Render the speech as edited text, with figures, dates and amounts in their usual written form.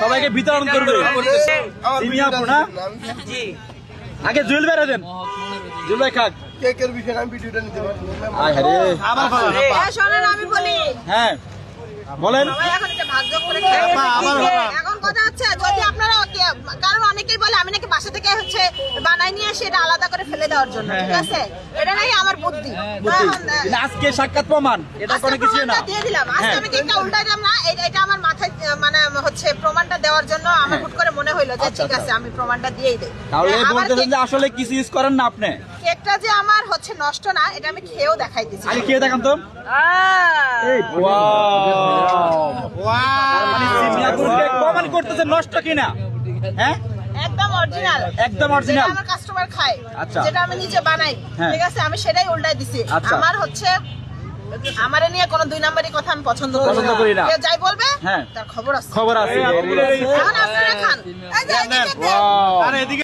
সবাইকে বিতরণ করবে। আগে জুয়েল বেড়ে দেন, জুয়েল ভাই খাক। কেকের বিষয়ে আমি ভিডিওটা নিতে পারি। আমি বলি, হ্যাঁ বলেন। এখন কথা হচ্ছে যদি আপনারা, কারণ অনেকেই বলে আমি নাকি বাসা থেকে হচ্ছে বানাই নিয়ে আসি এটা আলাদা করে ফেলে দেওয়ার জন্য, ঠিক আছে? এটা নাই আমার বুদ্ধি। আজকে সাক্ষাৎ প্রমাণ, এটা কোনো কিছু না। দিয়ে দিলাম, আজকে আমি কেকটা উল্টাই দিলাম না, এটা আমার মাথায় মানে হচ্ছে প্রমাণটা দেওয়ার জন্য আমার হুট করে মনে হইলো যে ঠিক আছে আমি প্রমাণটা দিয়েই দেই। তাহলে বলতেছেন যে আসলে কিছু ইউজ করেন না আপনি? কেকটা যে আমার হচ্ছে নষ্ট না, এটা আমি খেয়েও দেখাই দিচ্ছি। আগে খেয়ে দেখান তো। এই মানে সিমিয়াপুর কেক প্রমাণ করতেছে নষ্ট কিনা। হ্যাঁ একদম অরিজিনাল, একদম অরিজিনাল। আমার কাস্টমার খায়, আচ্ছা। যেটা আমি নিজে বানাই, ঠিক আছে? আমি সেটাই উল্টাই দিছি। আমার হচ্ছে আমারে নিয়ে কোনো দুই নাম্বারই কথা আমি পছন্দ করি না। কেউ যাই বলবে তার খবর আছে। খবর আছে। এখন আপনারা খান। এই যে, এই যে,